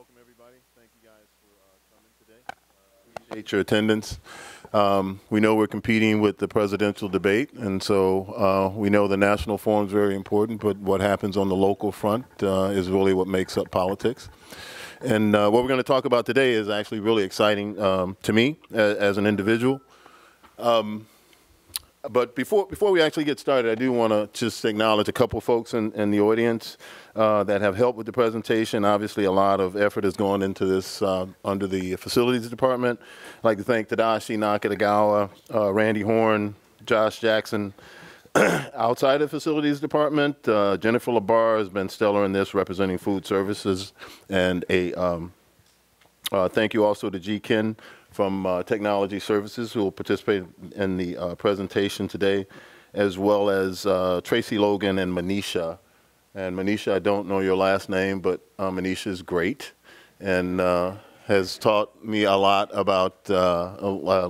welcome everybody. Thank you guys for coming today. Appreciate your attendance. We know we're competing with the presidential debate, and so we know the national forum is very important, but what happens on the local front is really what makes up politics. And what we're going to talk about today is actually really exciting to me as an individual. But before we actually get started, I do want to just acknowledge a couple folks in the audience that have helped with the presentation. Obviously, a lot of effort has gone into this under the Facilities Department. I'd like to thank Tadashi Nakagawa, Randy Horn, Josh Jackson. Outside of Facilities Department, Jennifer Lebara has been stellar in this, representing food services. And thank you also to G. Ken from Technology Services, who will participate in the presentation today, as well as Tracy Logan and Manisha. And Manisha, I don't know your last name, but Manisha is great and has taught me a lot about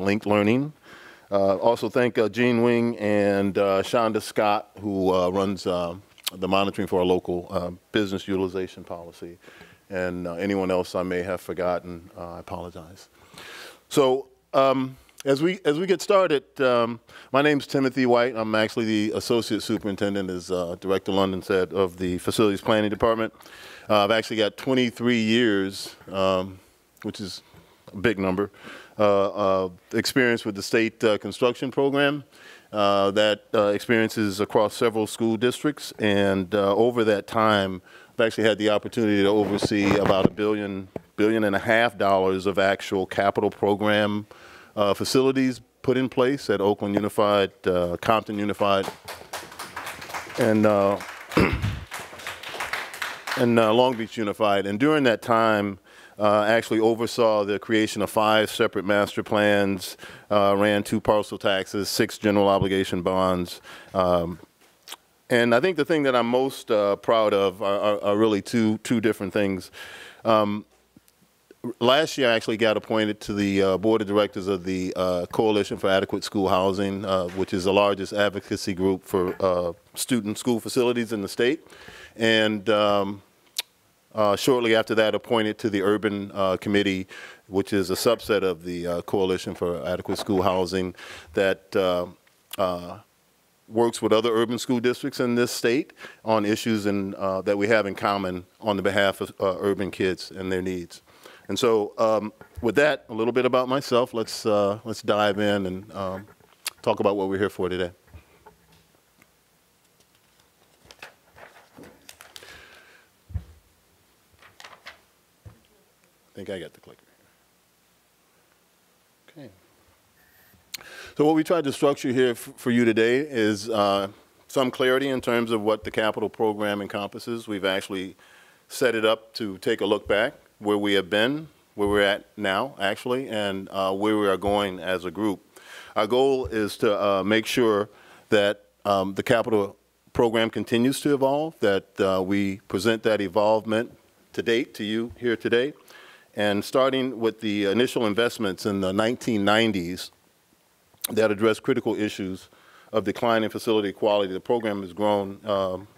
linked learning. Also thank Gene Wing and Shonda Scott, who runs the monitoring for our local business utilization policy. And anyone else I may have forgotten, I apologize. So as we get started, my name's Timothy White. I'm actually the Associate Superintendent, as Director London said, of the Facilities Planning Department. I've actually got 23 years, which is a big number, experience with the state construction program. That experience is across several school districts, and over that time, I've actually had the opportunity to oversee about $1.5 billion of actual capital program facilities put in place at Oakland Unified, Compton Unified, and Long Beach Unified. And during that time, actually oversaw the creation of 5 separate master plans, ran 2 parcel taxes, 6 general obligation bonds. And I think the thing that I'm most proud of are really two different things. Last year, I actually got appointed to the board of directors of the Coalition for Adequate School Housing, which is the largest advocacy group for student school facilities in the state. And shortly after that, appointed to the Urban Committee, which is a subset of the Coalition for Adequate School Housing that works with other urban school districts in this state on issues that we have in common on the behalf of urban kids and their needs. And so with that, a little bit about myself, let's dive in and talk about what we're here for today. I think I got the clicker. Okay. So what we tried to structure here for you today is some clarity in terms of what the capital program encompasses. We've actually set it up to take a look back where we have been, where we're at now, actually, and where we are going as a group. Our goal is to make sure that the capital program continues to evolve, that we present that evolvement to date to you here today. And starting with the initial investments in the 1990s that address critical issues of declining facility quality, the program has grown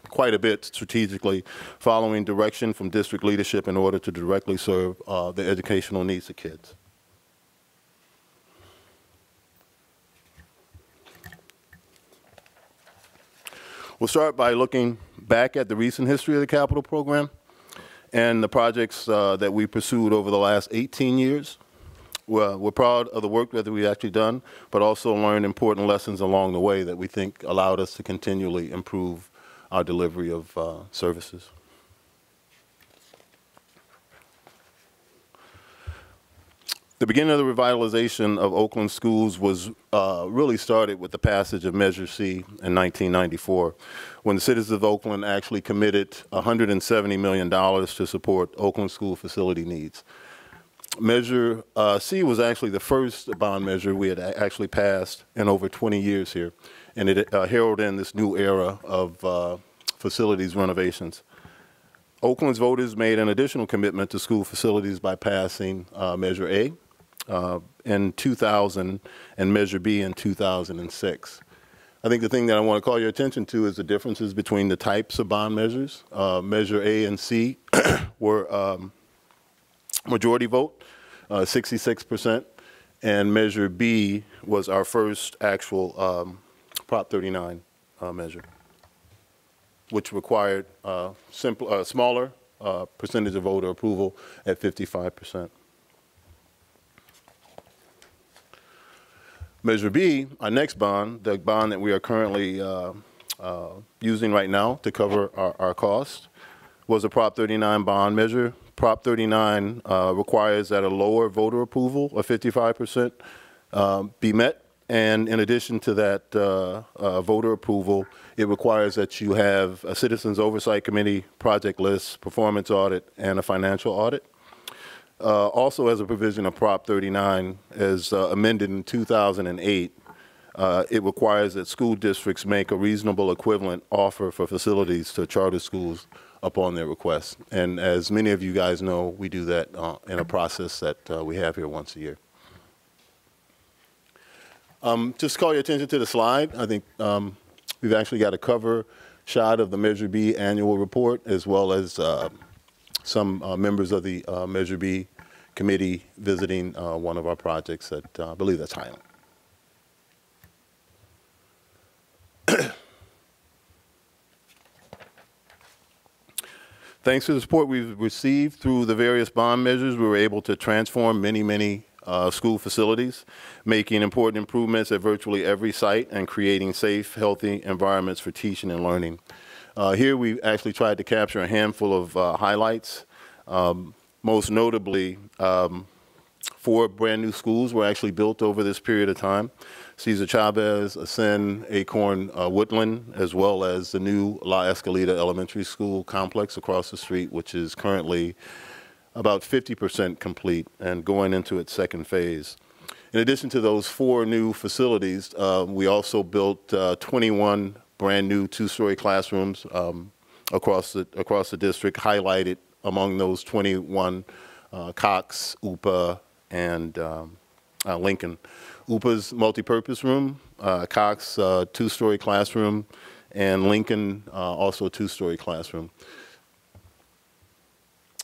quite a bit strategically, following direction from district leadership in order to directly serve the educational needs of kids. We'll start by looking back at the recent history of the capital program and the projects that we pursued over the last 18 years. We're proud of the work that we've actually done, but also learned important lessons along the way that we think allowed us to continually improve our delivery of services. The beginning of the revitalization of Oakland schools was really started with the passage of Measure C in 1994, when the citizens of Oakland actually committed $170 million to support Oakland school facility needs. Measure C was actually the first bond measure we had actually passed in over 20 years here, and it heralded in this new era of facilities renovations. Oakland's voters made an additional commitment to school facilities by passing Measure A in 2000 and Measure B in 2006. I think the thing that I want to call your attention to is the differences between the types of bond measures. Measure A and C were majority vote, 66%. And Measure B was our first actual Prop 39 measure, which required smaller percentage of voter approval at 55%. Measure B, our next bond, the bond that we are currently using right now to cover our costs, was a Prop 39 bond measure. Prop 39 requires that a lower voter approval of 55% be met. And in addition to that voter approval, it requires that you have a Citizens Oversight Committee, project list, performance audit, and a financial audit. Also, as a provision of Prop 39, as amended in 2008, it requires that school districts make a reasonable equivalent offer for facilities to charter schools upon their request. And as many of you guys know, we do that in a process that we have here once a year. Just call your attention to the slide. I think we've actually got a cover shot of the Measure B annual report, as well as some members of the Measure B committee visiting one of our projects at, I believe that's Highland. Thanks to the support we've received through the various bond measures, we were able to transform many school facilities, making important improvements at virtually every site and creating safe, healthy environments for teaching and learning. Here we actually tried to capture a handful of highlights. Most notably, 4 brand new schools were actually built over this period of time. Cesar Chavez, Ascend, Acorn, Woodland, as well as the new La Escalita Elementary School complex across the street, which is currently about 50% complete and going into its second phase. In addition to those 4 new facilities, we also built 21 brand new 2-story classrooms across the district, highlighted among those 21 Cox, UPA, and Lincoln. UPA's multipurpose room, Cox 2-story classroom, and Lincoln also a 2-story classroom.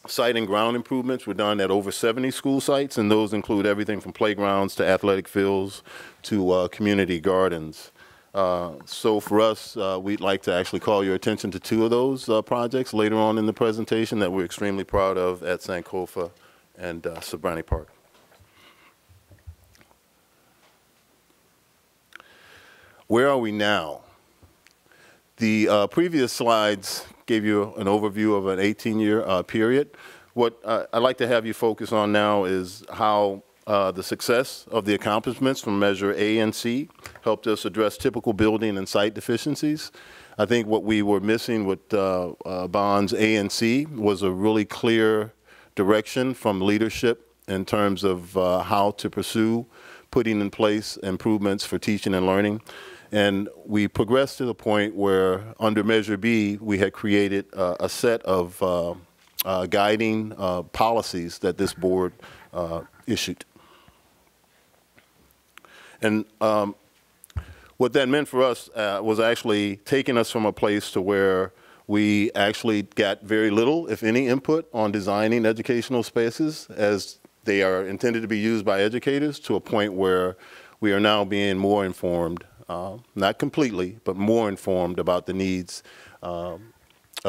Site and ground improvements were done at over 70 school sites, and those include everything from playgrounds to athletic fields to community gardens. So for us, we'd like to actually call your attention to 2 of those projects later on in the presentation that we're extremely proud of at Sankofa and Sobrani Park. Where are we now? The previous slides gave you an overview of an 18-year period. What I'd like to have you focus on now is how the success of the accomplishments from Measure A and C helped us address typical building and site deficiencies. I think what we were missing with bonds A and C was a really clear direction from leadership in terms of how to pursue putting in place improvements for teaching and learning. And we progressed to the point where under Measure B, we had created a set of guiding policies that this board issued. And what that meant for us was actually taking us from a place to where we actually got very little, if any, input on designing educational spaces as they are intended to be used by educators, to a point where we are now being more informed, not completely, but more informed about the needs of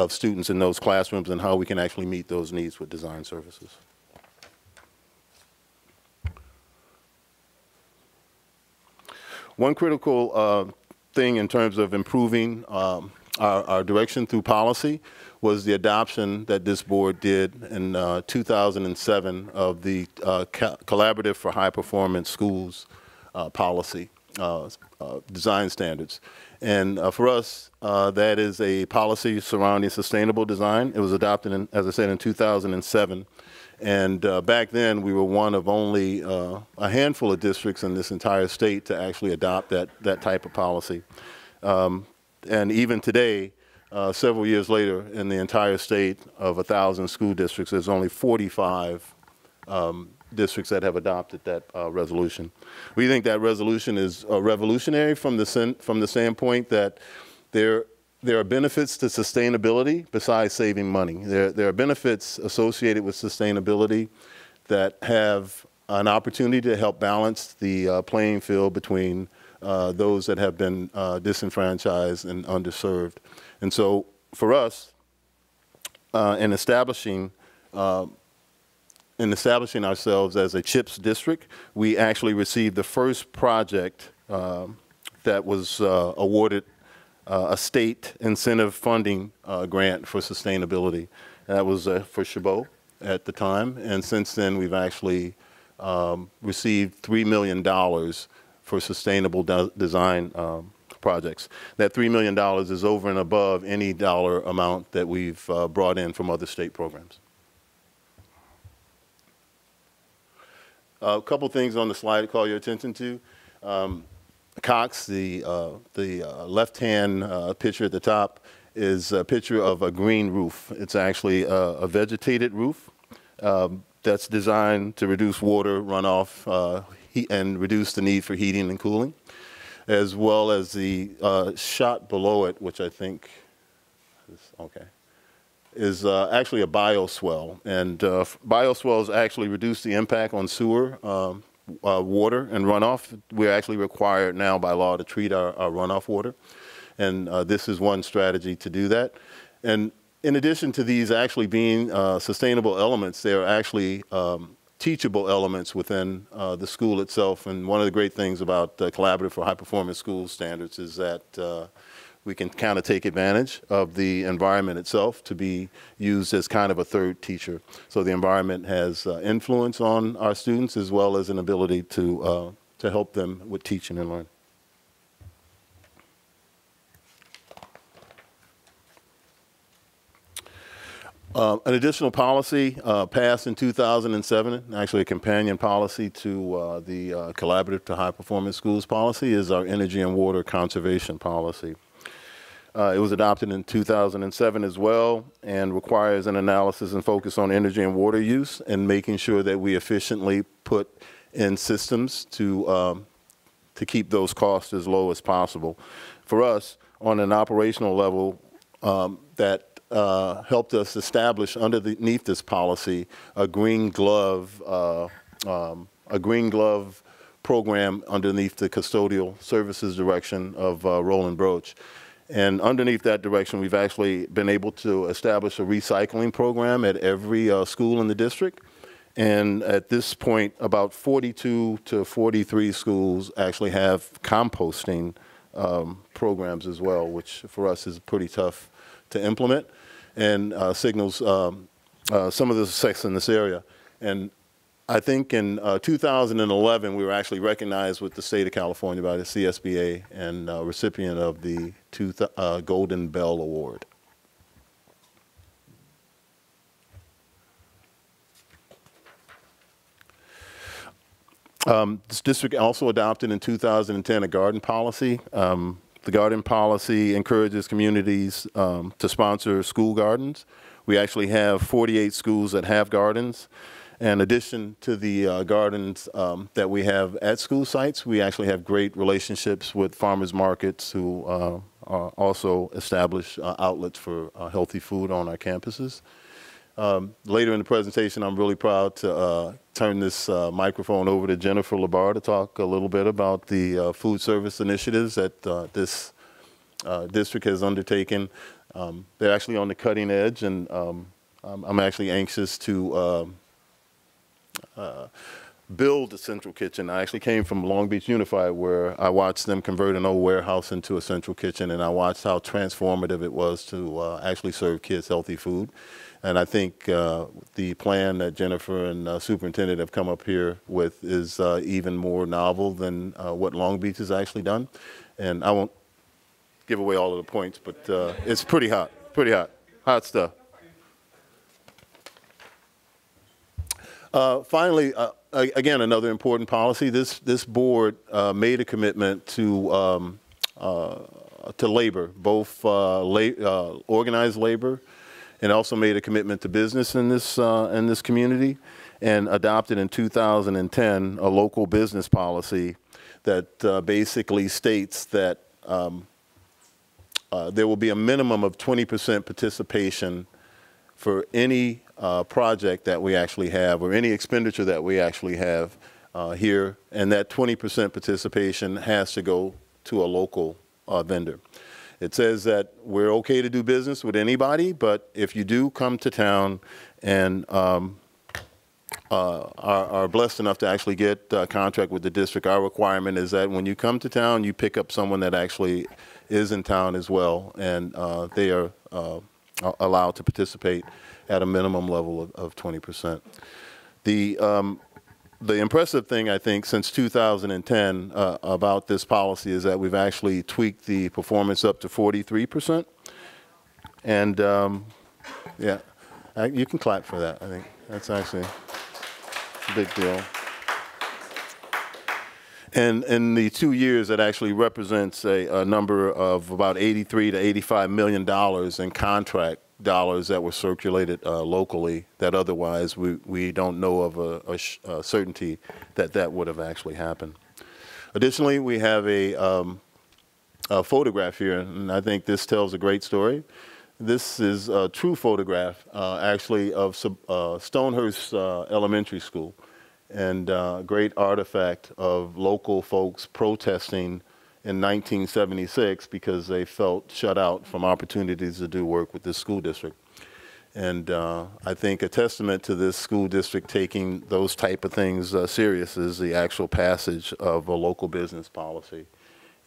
students in those classrooms and how we can actually meet those needs with design services. One critical thing in terms of improving our direction through policy was the adoption that this board did in 2007 of the Collaborative for High Performance Schools policy, design standards. And for us, that is a policy surrounding sustainable design. It was adopted, in, as I said, in 2007. And back then, we were one of only a handful of districts in this entire state to actually adopt that type of policy. And even today, several years later, in the entire state of 1,000 school districts, there's only 45 districts that have adopted that resolution. We think that resolution is revolutionary from the standpoint that there are benefits to sustainability besides saving money. There are benefits associated with sustainability that have an opportunity to help balance the playing field between those that have been disenfranchised and underserved. And so for us, in establishing ourselves as a CHIPS district, we actually received the first project that was awarded a state incentive funding grant for sustainability. That was for Chabot at the time, and since then we've actually received $3 million for sustainable design projects. That $3 million is over and above any dollar amount that we've brought in from other state programs. A couple things on the slide to call your attention to. Cox, the left-hand picture at the top, is a picture of a green roof. It's actually a vegetated roof that's designed to reduce water runoff and reduce the need for heating and cooling, as well as the shot below it, which I think is actually a bioswell. And bioswells actually reduce the impact on sewer water and runoff. We're actually required now by law to treat our runoff water. And this is one strategy to do that. And in addition to these actually being sustainable elements, they are actually teachable elements within the school itself. And one of the great things about Collaborative for High Performance Schools standards is that we can kind of take advantage of the environment itself to be used as kind of a third teacher. So the environment has influence on our students as well as an ability to help them with teaching and learning. An additional policy passed in 2007, actually a companion policy to the Collaborative to High Performance Schools policy, is our energy and water conservation policy. It was adopted in 2007 as well and requires an analysis and focus on energy and water use and making sure that we efficiently put in systems to keep those costs as low as possible. For us, on an operational level, that helped us establish underneath this policy a green glove program underneath the custodial services direction of Roland Broach. And underneath that direction, we've actually been able to establish a recycling program at every school in the district. And at this point, about 42 to 43 schools actually have composting programs as well, which for us is pretty tough to implement and signals some of the success in this area. And I think in 2011, we were actually recognized with the state of California by the CSBA and recipient of the Golden Bell Award. This district also adopted in 2010 a garden policy. The garden policy encourages communities to sponsor school gardens. We actually have 48 schools that have gardens. In addition to the gardens that we have at school sites, we actually have great relationships with farmers markets who also establish outlets for healthy food on our campuses. Later in the presentation, I'm really proud to turn this microphone over to Jennifer Lebara to talk a little bit about the food service initiatives that this district has undertaken. They're actually on the cutting edge, and I'm actually anxious to build a central kitchen. I actually came from Long Beach Unified, where I watched them convert an old warehouse into a central kitchen, and I watched how transformative it was to actually serve kids healthy food. And I think the plan that Jennifer and Superintendent have come up here with is even more novel than what Long Beach has actually done. And I won't give away all of the points, but it's pretty hot, hot stuff. Finally, again, another important policy. This board made a commitment to labor, both organized labor, and also made a commitment to business in this community, and adopted in 2010 a local business policy that basically states that there will be a minimum of 20% participation for any project that we actually have or any expenditure that we actually have here, and that 20% participation has to go to a local vendor. It says that we're okay to do business with anybody, but if you do come to town and are blessed enough to actually get a contract with the district, our requirement is that when you come to town, you pick up someone that actually is in town as well, and they are allowed to participate at a minimum level of 20%. The impressive thing, I think, since 2010 about this policy is that we've actually tweaked the performance up to 43%. And yeah, you can clap for that. I think that's actually a big deal. And in the 2 years, that actually represents a number of about $83 to $85 million in contract dollars that were circulated locally that otherwise we don't know of a certainty that that would have actually happened. Additionally, we have a photograph here, and I think this tells a great story. This is a true photograph, actually, of Stonehurst Elementary School, and a great artifact of local folks protesting in 1976 because they felt shut out from opportunities to do work with this school district. And I think a testament to this school district taking those type of things serious is the actual passage of a local business policy.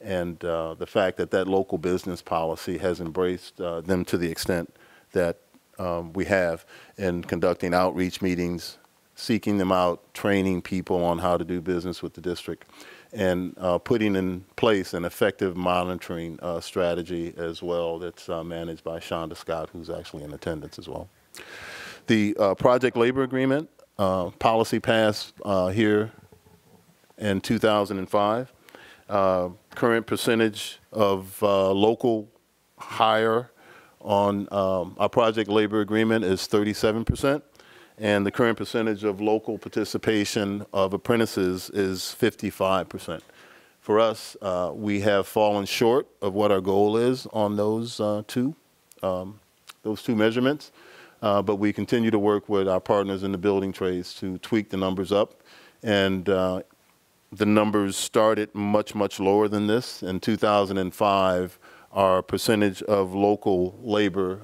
And the fact that that local business policy has embraced them to the extent that we have in conducting outreach meetings, seeking them out, training people on how to do business with the district, and putting in place an effective monitoring strategy as well that's managed by Shonda Scott, who's actually in attendance as well. The project labor agreement policy passed here in 2005. Current percentage of local hire on our project labor agreement is 37%. And the current percentage of local participation of apprentices is 55%. For us, we have fallen short of what our goal is on those two measurements, but we continue to work with our partners in the building trades to tweak the numbers up. And the numbers started much, much lower than this. In 2005, our percentage of local labor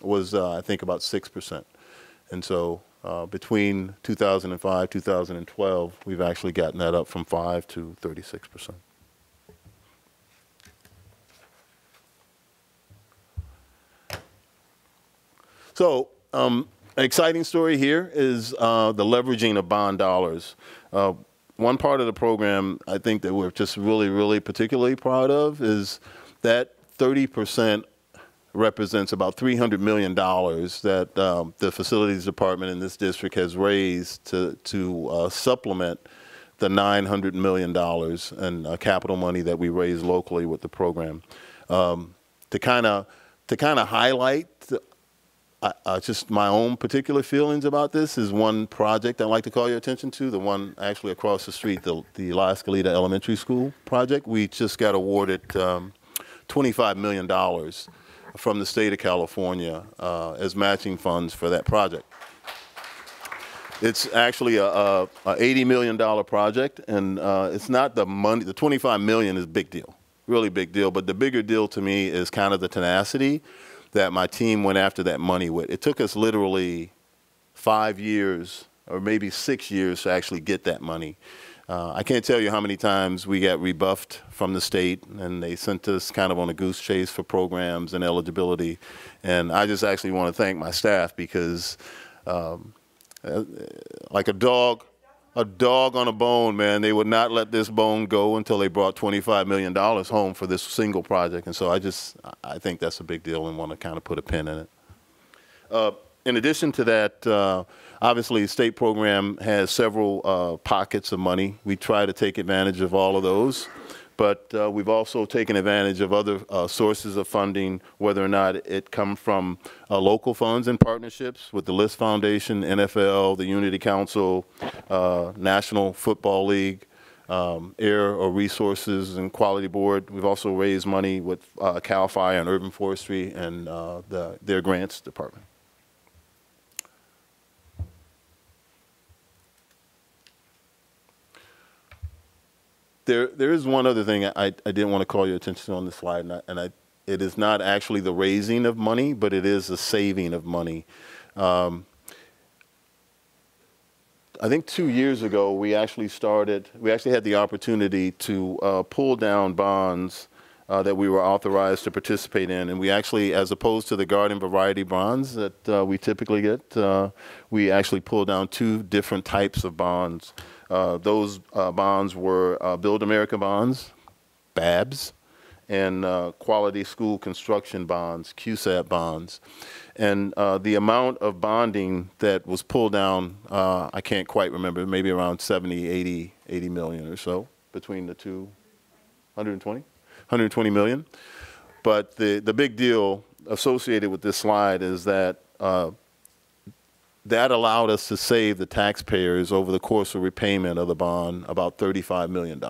was, I think, about 6%. And so between 2005, 2012, we've actually gotten that up from 5 to 36%. So an exciting story here is the leveraging of bond dollars. One part of the program I think that we're just really, really particularly proud of is that 30% represents about $300 million that the facilities department in this district has raised to supplement the $900 million in capital money that we raised locally with the program. To kind of highlight just my own particular feelings about this is one project I'd like to call your attention to, the one actually across the street, the La Escalita Elementary School project. We just got awarded $25 million from the state of California as matching funds for that project. It's actually a $80 million project, and it's not the money. The $25 million is a big deal, really big deal. But the bigger deal to me is kind of the tenacity that my team went after that money with. It took us literally 5 years or maybe 6 years to actually get that money. I can't tell you how many times we got rebuffed from the state, and they sent us kind of on a goose chase for programs and eligibility. And I just actually want to thank my staff because like a dog on a bone, man, they would not let this bone go until they brought $25 million home for this single project. And so I think that's a big deal and want to kind of put a pin in it. In addition to that, obviously, the state program has several pockets of money. We try to take advantage of all of those, but we've also taken advantage of other sources of funding, whether or not it comes from local funds and partnerships with the List Foundation, NFL, the Unity Council, National Football League, Air or Resources and Quality Board. We've also raised money with CAL FIRE and Urban Forestry and their grants department. There is one other thing I didn't want to call your attention on this slide, it is not actually the raising of money, but it is the saving of money. I think 2 years ago, we actually had the opportunity to pull down bonds that we were authorized to participate in. And we actually, as opposed to the garden variety bonds that we typically get, we actually pulled down 2 different types of bonds. Those bonds were Build America bonds, BABs, and Quality School Construction bonds, QSAB bonds. And the amount of bonding that was pulled down, I can't quite remember, maybe around 70, 80 million or so between the two, 120 million. But the big deal associated with this slide is that that allowed us to save the taxpayers over the course of repayment of the bond about $35 million.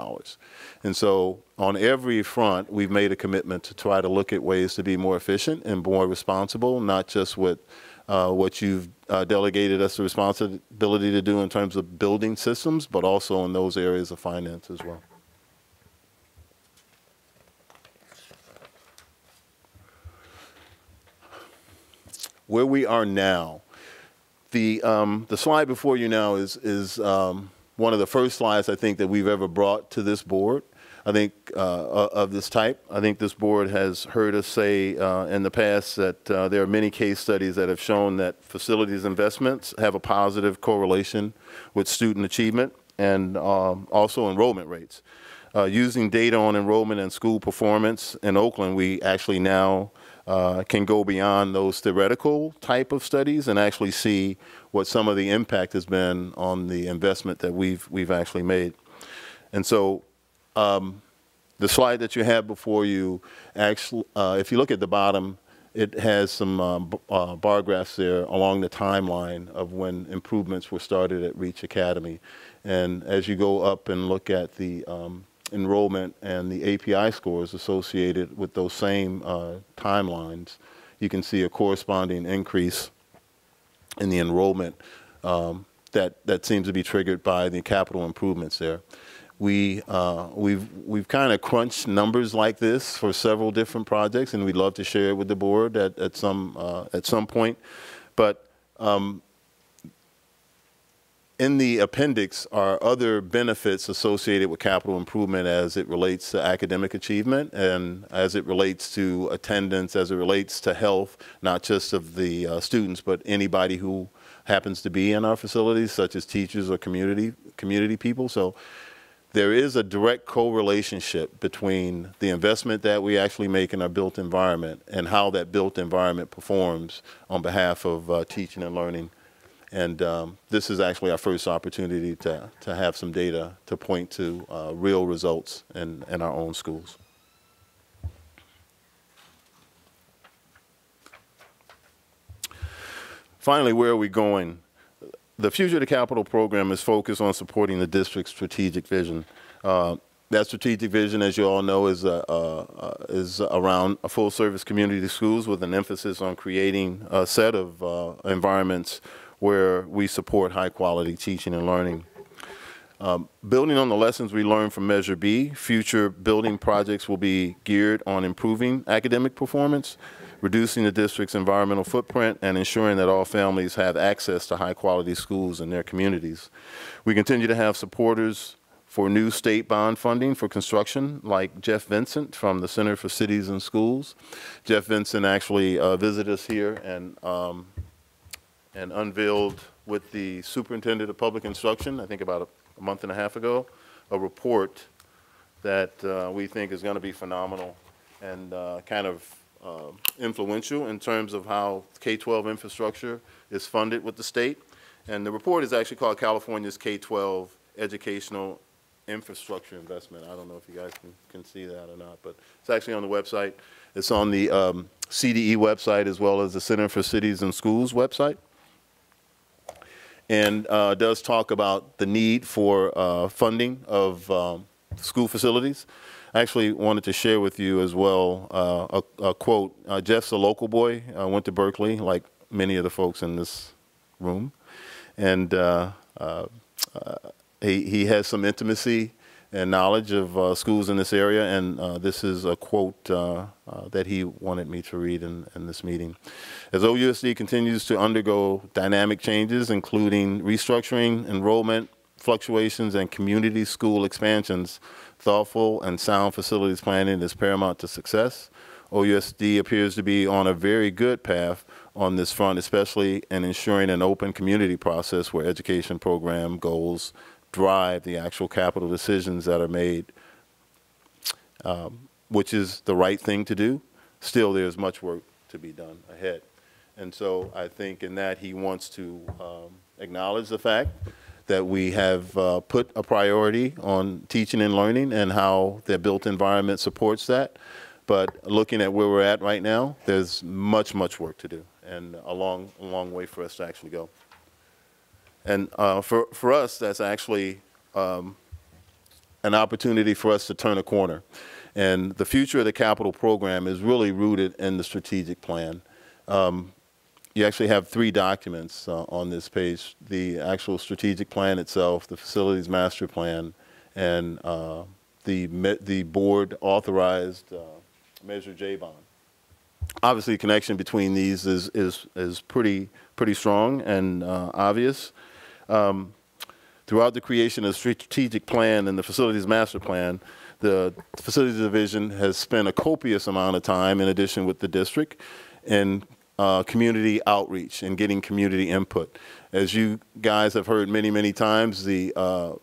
And so on every front, we've made a commitment to try to look at ways to be more efficient and more responsible, not just with what you've delegated us the responsibility to do in terms of building systems, but also in those areas of finance as well. Where we are now. The slide before you now is one of the first slides I think that we've ever brought to this board. I think of this type. I think this board has heard us say in the past that there are many case studies that have shown that facilities investments have a positive correlation with student achievement and also enrollment rates. Using data on enrollment and school performance in Oakland, we actually now can go beyond those theoretical type of studies and actually see what some of the impact has been on the investment that we've actually made. And so the slide that you have before you, actually, if you look at the bottom, it has some bar graphs there along the timeline of when improvements were started at Reach Academy. And as you go up and look at the enrollment and the API scores associated with those same timelines, you can see a corresponding increase in the enrollment that seems to be triggered by the capital improvements there. We've kind of crunched numbers like this for several different projects, and we'd love to share it with the board at some point. But in the appendix are other benefits associated with capital improvement as it relates to academic achievement and as it relates to attendance, as it relates to health, not just of the students, but anybody who happens to be in our facilities, such as teachers or community people. So there is a direct correlationship between the investment that we actually make in our built environment and how that built environment performs on behalf of teaching and learning. And this is actually our first opportunity to have some data to point to real results in our own schools. Finally, where are we going? The Future to Capital program is focused on supporting the district's strategic vision. That strategic vision, as you all know, is around a full-service community schools with an emphasis on creating a set of environments where we support high-quality teaching and learning. Building on the lessons we learned from Measure B, future building projects will be geared on improving academic performance, reducing the district's environmental footprint, and ensuring that all families have access to high-quality schools in their communities. We continue to have supporters for new state bond funding for construction, like Jeff Vincent from the Center for Cities and Schools. Jeff Vincent actually visited us here and unveiled with the Superintendent of Public Instruction, I think about a month and a half ago, a report that we think is going to be phenomenal and kind of influential in terms of how K-12 infrastructure is funded with the state. And the report is actually called California's K-12 Educational Infrastructure Investment. I don't know if you guys can see that or not, but it's actually on the website. It's on the CDE website as well as the Center for Cities and Schools website. And does talk about the need for funding of school facilities. I actually wanted to share with you as well a quote. Jeff's a local boy, went to Berkeley, like many of the folks in this room. And he has some intimacy and knowledge of schools in this area, and this is a quote that he wanted me to read in this meeting. As OUSD continues to undergo dynamic changes, including restructuring, enrollment, fluctuations, and community school expansions, thoughtful and sound facilities planning is paramount to success. OUSD appears to be on a very good path on this front, especially in ensuring an open community process where education program goals drive the actual capital decisions that are made, which is the right thing to do. Still, there's much work to be done ahead. And so I think in that he wants to acknowledge the fact that we have put a priority on teaching and learning and how the built environment supports that. But looking at where we're at right now, there's much, much work to do, and a long way for us to actually go. And for us, that's actually an opportunity for us to turn a corner. And the future of the capital program is really rooted in the strategic plan. You actually have 3 documents on this page: the actual strategic plan itself, the facilities master plan, and the board authorized Measure J bond. Obviously, the connection between these is pretty strong and obvious. Throughout the creation of the strategic plan and the facilities master plan, the facilities division has spent a copious amount of time, in addition with the district, in community outreach and getting community input. As you guys have heard many times, the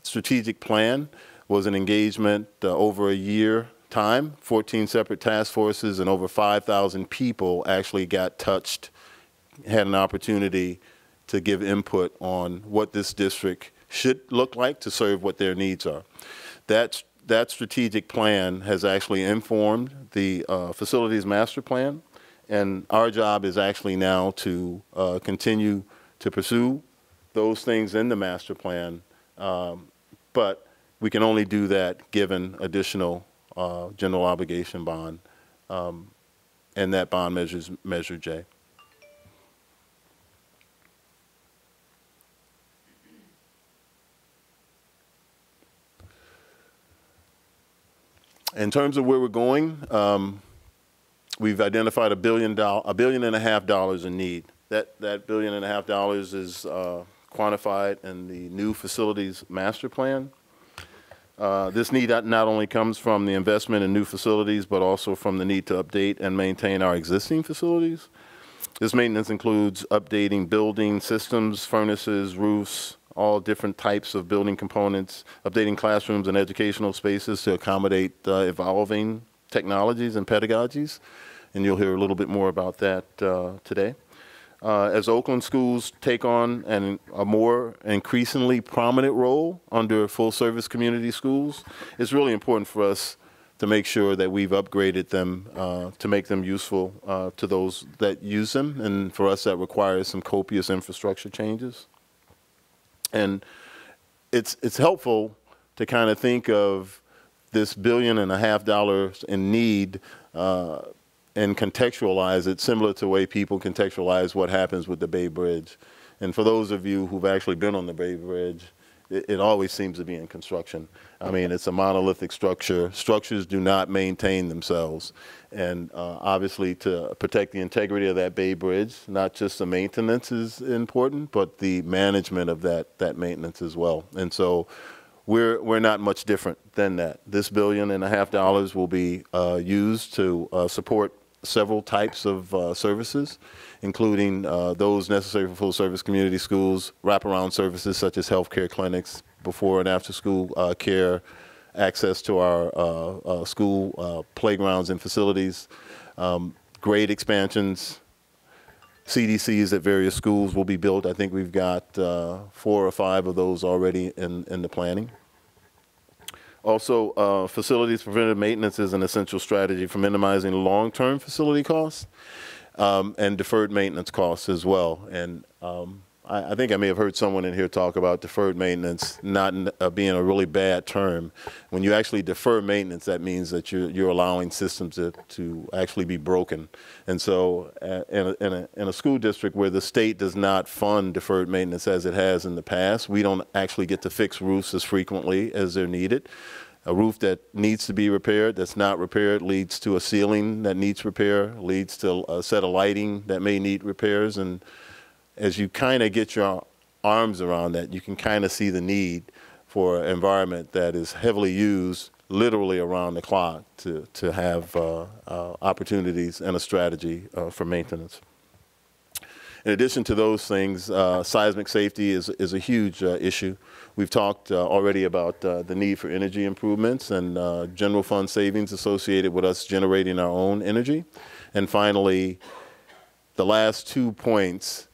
strategic plan was an engagement over a year time. 14 separate task forces and over 5,000 people actually got touched, had an opportunity to give input on what this district should look like to serve what their needs are. That strategic plan has actually informed the facilities master plan, and our job is actually now to continue to pursue those things in the master plan, but we can only do that given additional general obligation bond, and that bond measures Measure J. In terms of where we're going, we've identified $1.5 billion in need. That $1.5 billion is quantified in the new facilities master plan. This need not only comes from the investment in new facilities, but also from the need to update and maintain our existing facilities. This maintenance includes updating building systems, furnaces, roofs, all different types of building components, updating classrooms and educational spaces to accommodate evolving technologies and pedagogies. And you'll hear a little bit more about that today. As Oakland schools take on a more increasingly prominent role under full-service community schools, it's really important for us to make sure that we've upgraded them to make them useful to those that use them. And for us, that requires some copious infrastructure changes. And it's helpful to kind of think of this $1.5 billion in need and contextualize it similar to the way people contextualize what happens with the Bay Bridge. And for those of you who've actually been on the Bay Bridge, it always seems to be in construction. I mean, it's a monolithic structure. Structures do not maintain themselves. And obviously, to protect the integrity of that Bay Bridge, not just the maintenance is important, but the management of that maintenance as well. And so we're not much different than that. This $1.5 billion will be used to support several types of services, including those necessary for full-service community schools, wraparound services such as healthcare clinics, before and after school care, access to our school playgrounds and facilities, grade expansions, CDCs at various schools will be built. I think we've got 4 or 5 of those already in the planning. Also, facilities preventive maintenance is an essential strategy for minimizing long-term facility costs and deferred maintenance costs as well. And I think I may have heard someone in here talk about deferred maintenance not being a really bad term. When you actually defer maintenance, that means that you're allowing systems to actually be broken. And so in a school district where the state does not fund deferred maintenance as it has in the past, we don't actually get to fix roofs as frequently as they're needed. A roof that needs to be repaired, that's not repaired, leads to a ceiling that needs repair, leads to a set of lighting that may need repairs. And as you kind of get your arms around that, you can kind of see the need for an environment that is heavily used literally around the clock to have opportunities and a strategy for maintenance. In addition to those things, seismic safety is a huge issue. We've talked already about the need for energy improvements and general fund savings associated with us generating our own energy. And finally, the last 2 points,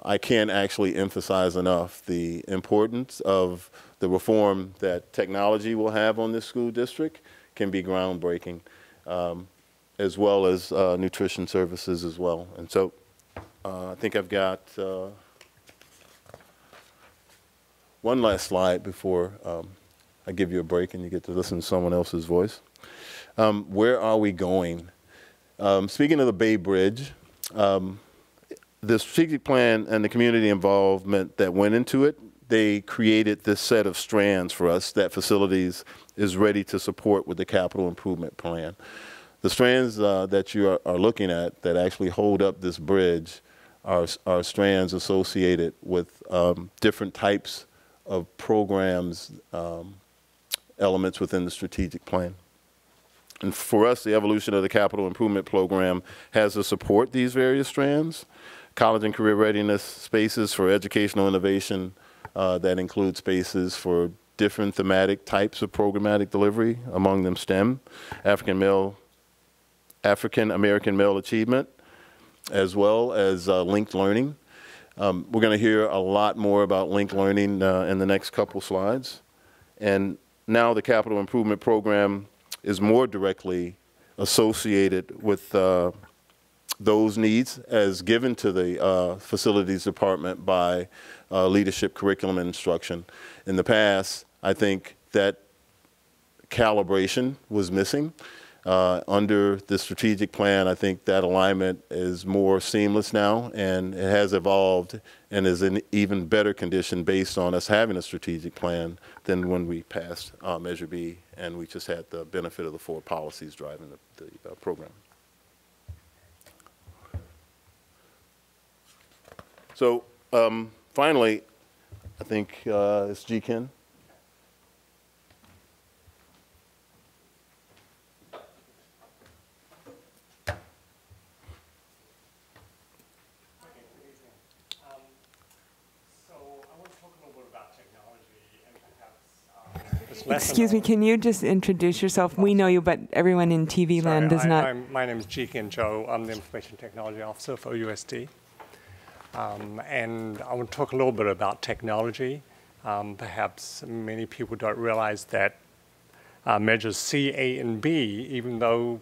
I can't actually emphasize enough the importance of the reform that technology will have on this school district can be groundbreaking, as well as nutrition services as well. And so I think I've got one last slide before I give you a break and you get to listen to someone else's voice. Where are we going? Speaking of the Bay Bridge, the strategic plan and the community involvement that went into it, they created this set of strands for us that facilities is ready to support with the capital improvement plan. The strands that you are looking at that actually hold up this bridge are strands associated with different types of programs, elements within the strategic plan. And for us, the evolution of the capital improvement program has to support these various strands. College and career readiness spaces for educational innovation that include spaces for different thematic types of programmatic delivery, among them STEM, African American male achievement, as well as linked learning. We're going to hear a lot more about linked learning in the next couple slides. And now the capital improvement program is more directly associated with those needs as given to the facilities department by leadership, curriculum, and instruction. In the past, I think that calibration was missing. Under the strategic plan, I think that alignment is more seamless now, and it has evolved and is in even better condition based on us having a strategic plan than when we passed Measure B, and we just had the benefit of the 4 policies driving the program. So finally, I think it's G-Ken. Excuse me, can you just introduce yourself? We know you, but everyone in TV land does not. My name is G-Ken Joe. I'm the Information Technology Officer for OUSD. And I want to talk a little bit about technology. Perhaps many people don't realize that measures C, A, and B, even though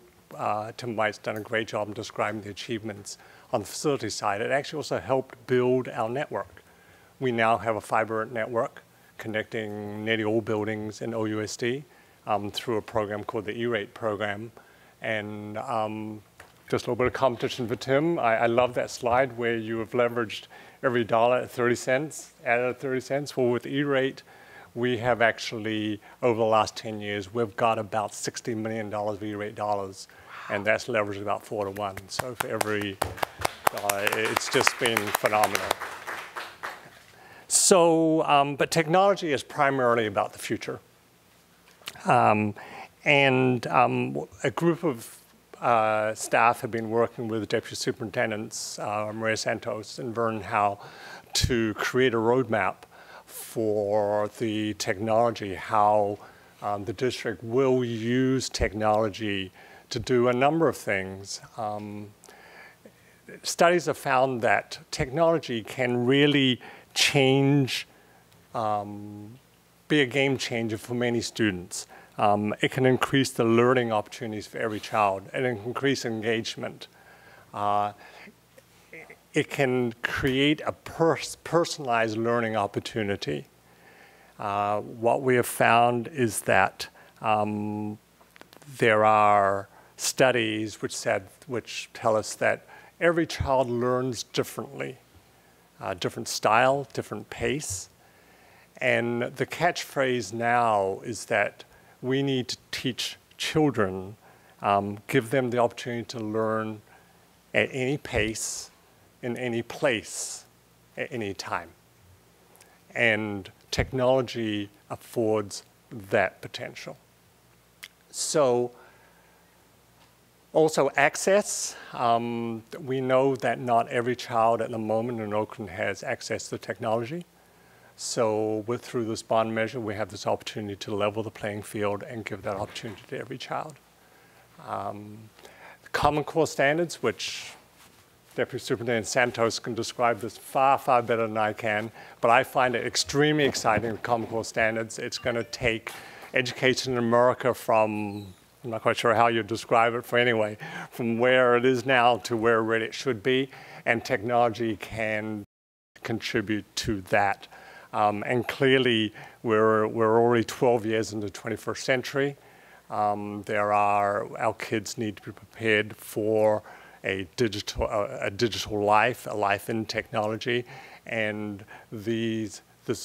Tim White's done a great job in describing the achievements on the facility side, it actually also helped build our network. We now have a fiber network connecting nearly all buildings in OUSD through a program called the E-Rate program. And just a little bit of competition for Tim. I love that slide where you have leveraged every dollar at 30 cents, added 30 cents. Well, with E-Rate, we have actually, over the last 10 years, we've got about $60 million of E-Rate dollars, and that's leveraged about 4 to 1. So for every dollar, it's just been phenomenal. So, but technology is primarily about the future. A group of staff have been working with Deputy Superintendents Maria Santos and Vernon Howe to create a roadmap for the technology, how the district will use technology to do a number of things. Studies have found that technology can really change, be a game changer for many students. It can increase the learning opportunities for every child and increase engagement. it can create a personalized learning opportunity. What we have found is that there are studies which tell us that every child learns differently, different style, different pace. And the catchphrase now is that we need to teach children, give them the opportunity to learn at any pace, in any place, at any time. And technology affords that potential. So, also access. We know that not every child at the moment in Oakland has access to technology. So through this bond measure, we have this opportunity to level the playing field and give that opportunity to every child. Common Core standards, which Deputy Superintendent Santos can describe this far, far better than I can, but I find it extremely exciting, Common Core standards. It's going to take education in America from, I'm not quite sure how you describe it, from where it is now to where it should be, and technology can contribute to that. And clearly, we're already 12 years into the 21st century. Our kids need to be prepared for a digital life, a life in technology, and this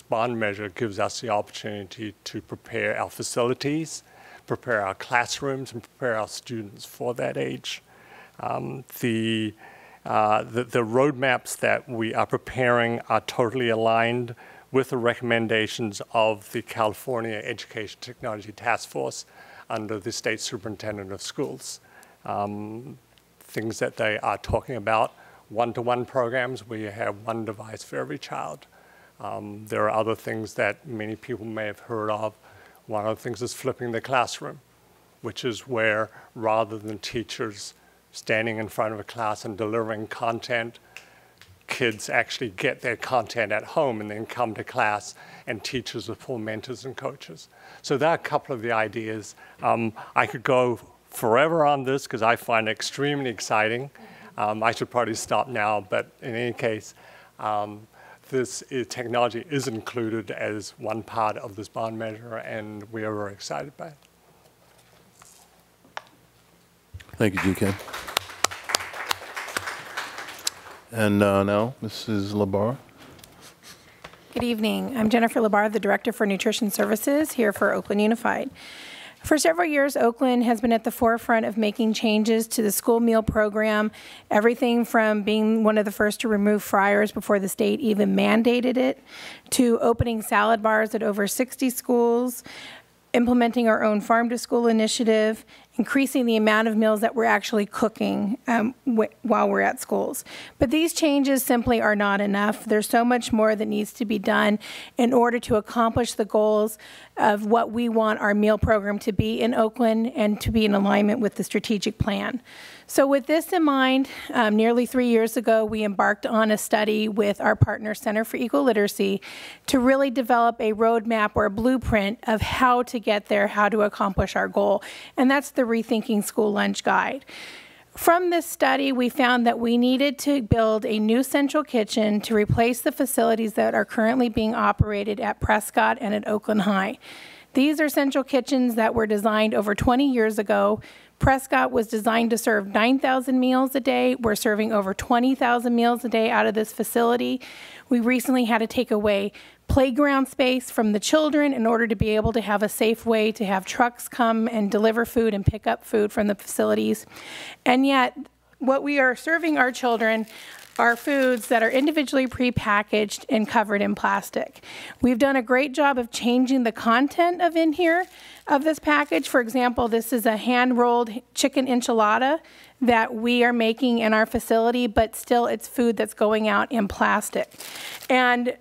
bond measure gives us the opportunity to prepare our facilities, prepare our classrooms, and prepare our students for that age. The roadmaps that we are preparing are totally aligned with the recommendations of the California Education Technology Task Force under the State Superintendent of Schools. Things that they are talking about, one-to-one programs where you have one device for every child. There are other things that many people may have heard of. One of the things is flipping the classroom, which is where rather than teachers standing in front of a class and delivering content, kids actually get their content at home and then come to class, and teachers are full mentors and coaches. So there are a couple of the ideas. I could go forever on this because I find it extremely exciting. I should probably stop now, but in any case, technology is included as one part of this bond measure, and we are very excited by it. Thank you, GK. And now, Mrs. Lebara. Good evening. I'm Jennifer Lebara, the Director for Nutrition Services here for Oakland Unified. For several years, Oakland has been at the forefront of making changes to the school meal program, everything from being one of the first to remove fryers before the state even mandated it, to opening salad bars at over 60 schools, implementing our own farm-to-school initiative, increasing the amount of meals that we're actually cooking while we're at schools. But these changes simply are not enough. There's so much more that needs to be done in order to accomplish the goals of what we want our meal program to be in Oakland and to be in alignment with the strategic plan. So with this in mind, nearly 3 years ago, we embarked on a study with our partner Center for Equal Literacy to really develop a roadmap or a blueprint of how to get there, how to accomplish our goal. And that's the Rethinking School Lunch Guide. From this study, we found that we needed to build a new central kitchen to replace the facilities that are currently being operated at Prescott and at Oakland High. These are central kitchens that were designed over 20 years ago. Prescott was designed to serve 9,000 meals a day. We're serving over 20,000 meals a day out of this facility. We recently had to take away playground space from the children in order to be able to have a safe way to have trucks come and deliver food and pick up food from the facilities. And yet, what we are serving our children are foods that are individually prepackaged and covered in plastic. We've done a great job of changing the content of in here of this package. For example, this is a hand-rolled chicken enchilada that we are making in our facility, but still it's food that's going out in plastic. And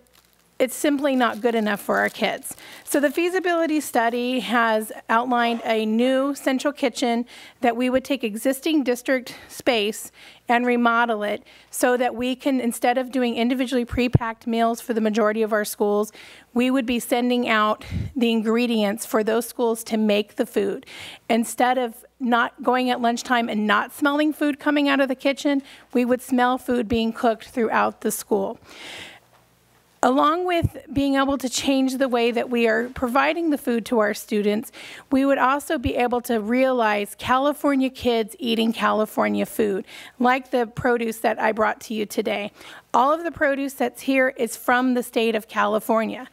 it's simply not good enough for our kids. So the feasibility study has outlined a new central kitchen that we would take existing district space and remodel it so that we can, instead of doing individually pre-packed meals for the majority of our schools, we would be sending out the ingredients for those schools to make the food. Instead of not going at lunchtime and not smelling food coming out of the kitchen, we would smell food being cooked throughout the school. Along with being able to change the way that we are providing the food to our students, we would also be able to realize California kids eating California food, like the produce that I brought to you today. All of the produce that's here is from the state of California.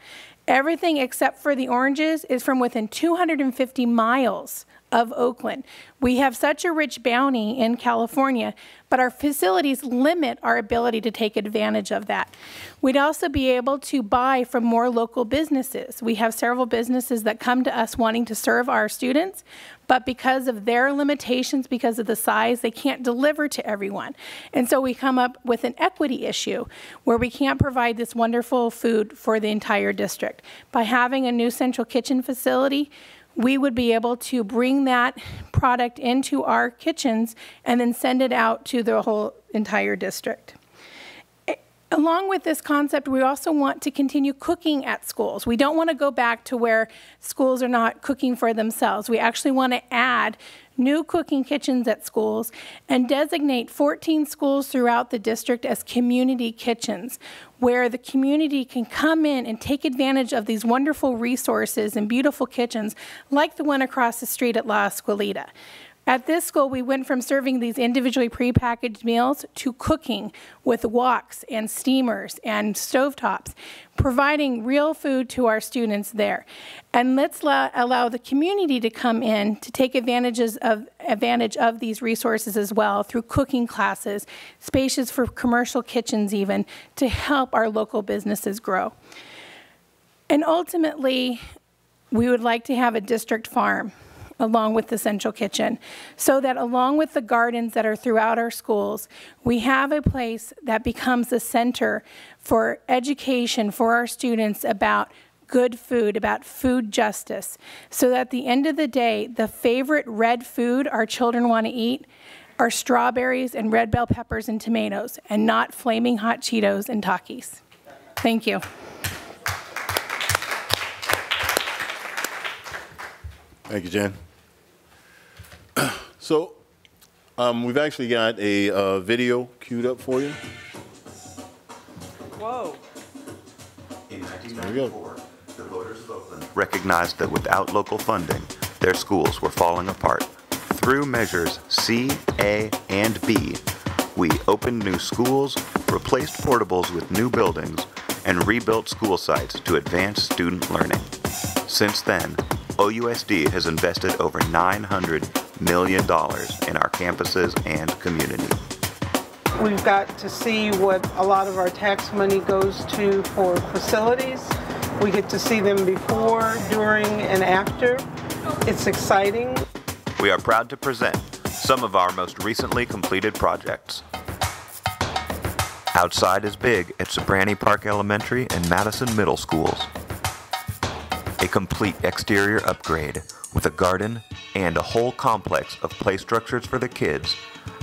Everything except for the oranges is from within 250 miles of Oakland. We have such a rich bounty in California, but our facilities limit our ability to take advantage of that. We'd also be able to buy from more local businesses. We have several businesses that come to us wanting to serve our students, but because of their limitations, because of the size, they can't deliver to everyone. And so we come up with an equity issue where we can't provide this wonderful food for the entire district. By having a new central kitchen facility, we would be able to bring that product into our kitchens and then send it out to the whole entire district. Along with this concept, we also want to continue cooking at schools. We don't want to go back to where schools are not cooking for themselves. We actually want to add new cooking kitchens at schools and designate 14 schools throughout the district as community kitchens, where the community can come in and take advantage of these wonderful resources and beautiful kitchens like the one across the street at La Escuelita. At this school, we went from serving these individually prepackaged meals to cooking with woks and steamers and stovetops, providing real food to our students there. And let's allow the community to come in to take advantage of these resources as well through cooking classes, spaces for commercial kitchens even, to help our local businesses grow. And ultimately, we would like to have a district farm along with the central kitchen, so that along with the gardens that are throughout our schools, we have a place that becomes a center for education for our students about good food, about food justice, so that at the end of the day, the favorite red food our children want to eat are strawberries and red bell peppers and tomatoes, and not flaming hot Cheetos and Takis. Thank you. Thank you, Jen. So we've actually got a video queued up for you. Whoa. In 1994, the voters of Oakland recognized that without local funding, their schools were falling apart. Through measures C, A, and B, we opened new schools, replaced portables with new buildings, and rebuilt school sites to advance student learning. Since then, OUSD has invested over $900 million in our campuses and community. We've got to see what a lot of our tax money goes to for facilities. We get to see them before, during, and after. It's exciting. We are proud to present some of our most recently completed projects. Outside is Big at Sobrani Park Elementary and Madison Middle Schools. A complete exterior upgrade with a garden and a whole complex of play structures for the kids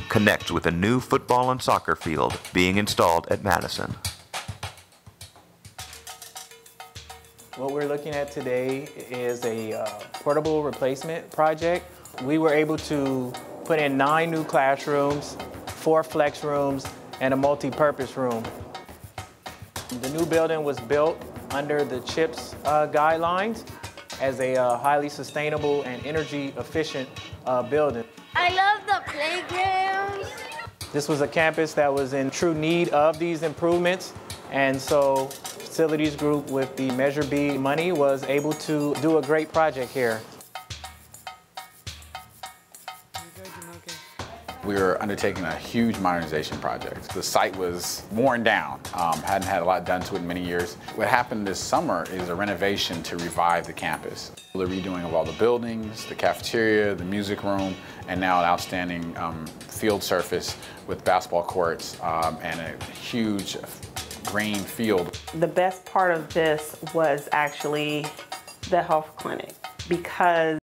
connects with a new football and soccer field being installed at Madison. What we're looking at today is a portable replacement project. We were able to put in 9 new classrooms, 4 flex rooms, and a multi-purpose room. The new building was built under the CHIPS guidelines as a highly sustainable and energy efficient building. I love the playgrounds. This was a campus that was in true need of these improvements, and so Facilities Group with the Measure B money was able to do a great project here. We were undertaking a huge modernization project. The site was worn down, hadn't had a lot done to it in many years. What happened this summer is a renovation to revive the campus. The redoing of all the buildings, the cafeteria, the music room, and now an outstanding field surface with basketball courts and a huge green field. The best part of this was actually the health clinic, because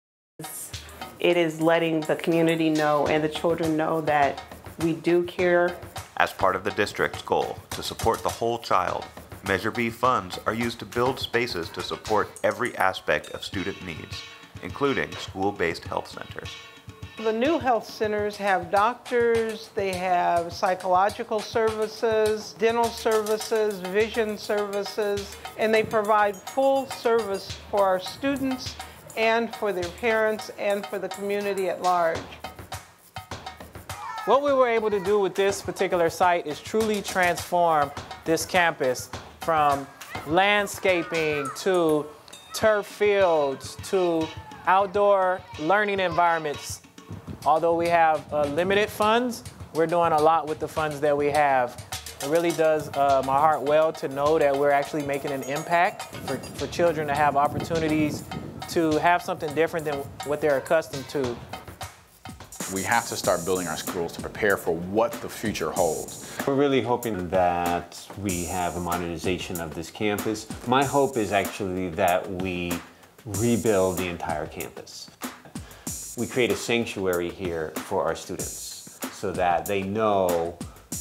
it is letting the community know and the children know that we do care. As part of the district's goal to support the whole child, Measure B funds are used to build spaces to support every aspect of student needs, including school-based health centers. The new health centers have doctors, they have psychological services, dental services, vision services, and they provide full service for our students and for their parents and for the community at large. What we were able to do with this particular site is truly transform this campus from landscaping to turf fields to outdoor learning environments. Although we have limited funds, we're doing a lot with the funds that we have. It really does my heart well to know that we're actually making an impact for children to have opportunities to have something different than what they're accustomed to. We have to start building our schools to prepare for what the future holds. We're really hoping that we have a modernization of this campus. My hope is actually that we rebuild the entire campus. We create a sanctuary here for our students so that they know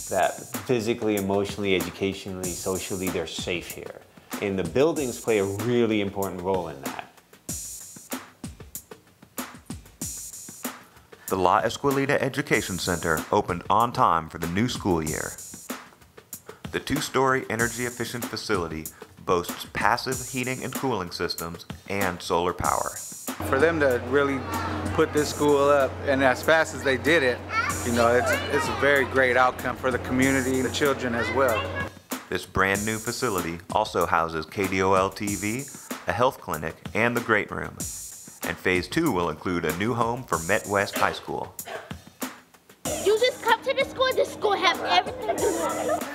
that physically, emotionally, educationally, socially, they're safe here. And the buildings play a really important role in that. The La Escuelita Education Center opened on time for the new school year. The two-story energy-efficient facility boasts passive heating and cooling systems and solar power. For them to really put this school up, and as fast as they did it, you know, it's a very great outcome for the community, the children as well. This brand new facility also houses KDOL TV, a health clinic, and the Great Room. And Phase 2 will include a new home for Met West High School. You just come to the school have everything you want.